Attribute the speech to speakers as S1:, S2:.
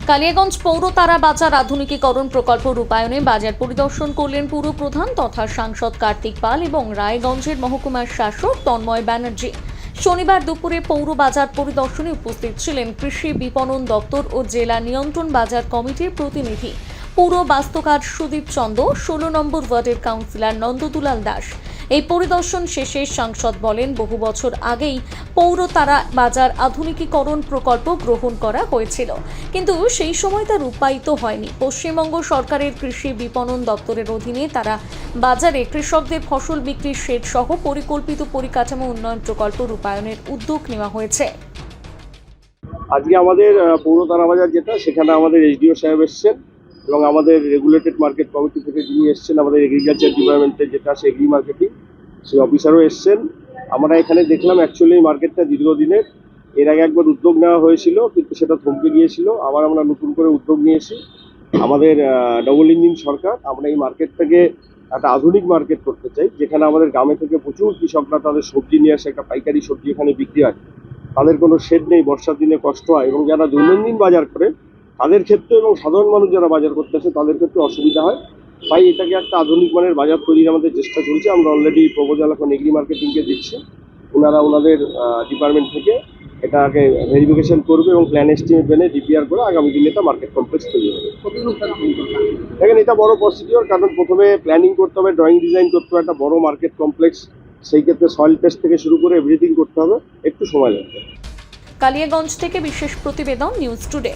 S1: কালিয়াগঞ্জ পৌর তারা বাজার আধুনিকীকরণ প্রকল্প রূপায়ণে বাজার পরিদর্শন করলেন পুর প্রধান তথা সাংসদ কার্তিক পাল এবং রায়গঞ্জের মহকুমার শাসক তন্ময় ব্যানার্জি। শনিবার দুপুরে পৌর বাজার পরিদর্শনে উপস্থিত ছিলেন কৃষি বিপণন দপ্তর ও জেলা নিয়ন্ত্রণ বাজার কমিটির প্রতিনিধি, পুর বাস্তুকার সুদীপ চন্দ, 16 নম্বর ওয়ার্ডের কাউন্সিলর নন্দদুলাল দাস। এই পরিদর্শন শেষে সাংসদ বলেন, বহু বছর আগেই পৌর তারা বাজার আধুনিকীকরণ প্রকল্প গ্রহণ করা হয়েছিল, কিন্তু সেই সময় তা রূপায়িত হয়নি। পশ্চিমবঙ্গ সরকারের কৃষি বিপণন দপ্তরের অধীনে তারা বাজারে কৃষকদের ফসল বিক্রির শেড সহ পরিকল্পিত পরিকাঠামো উন্নয়ন প্রকল্প রূপায়ণের উদ্যোগ নেওয়া হয়েছে।
S2: আজকে আমাদের পৌর তারা বাজার যেটা, সেখানে আমাদের এসডিও সাহেব এসছেন এবং আমাদের রেগুলেটেড মার্কেট কমিটি থেকে যিনি এসছেন, আমাদের এগ্রিকালচার ডিপার্টমেন্টের যেটা আছে এগ্রি মার্কেটিং, সেই অফিসারও এসছেন। আমরা এখানে দেখলাম অ্যাকচুয়ালি এই মার্কেটটা দীর্ঘদিনের, এর আগে একবার উদ্যোগ নেওয়া হয়েছিল কিন্তু সেটা থমকে গিয়েছিল। আবার আমরা নতুন করে উদ্যোগ নিয়েছি। আমাদের ডবল ইঞ্জিন সরকার, আমরা এই মার্কেটটাকে একটা আধুনিক মার্কেট করতে চাই, যেখানে আমাদের গ্রামে থেকে প্রচুর কৃষকরা তাদের সবজি নিয়ে আসে, একটা পাইকারি সবজি এখানে বিক্রি হয়, তাদের কোনো শেড নেই, বর্ষার দিনে কষ্ট হয় এবং যারা দৈনন্দিন বাজার করে তাদের ক্ষেত্রে এবং সাধারণ মানুষ যারা বাজার করতে আসে তাদের ক্ষেত্রে অসুবিধা হয়। তাই এটাকে একটা আধুনিক মানের বাজার তৈরির আমাদের চেষ্টা চলছে। আমরা অলরেডি প্রপোজাল এখন এগ্রি মার্কেটিংকে দিচ্ছি, ওনারা ওনাদের ডিপার্টমেন্ট থেকে এটাকে ভেরিফিকেশন করবে এবং প্ল্যান এস্টিমেট বেনে ডিপিআর করে আগামী দিনে এটা মার্কেট কমপ্লেক্স তৈরি হবে। দেখেন, এটা বড় প্রসিডিওর, কারণ প্রথমে প্ল্যানিং করতে হবে, ড্রয়িং ডিজাইন করতে হবে একটা বড় মার্কেট কমপ্লেক্স, সেই ক্ষেত্রে সয়েল টেস্ট থেকে শুরু করে এভরিথিং করতে হবে, একটু সময় লাগবে।
S1: কালিয়াগঞ্জ থেকে বিশেষ প্রতিবেদন, নিউজ টুডে।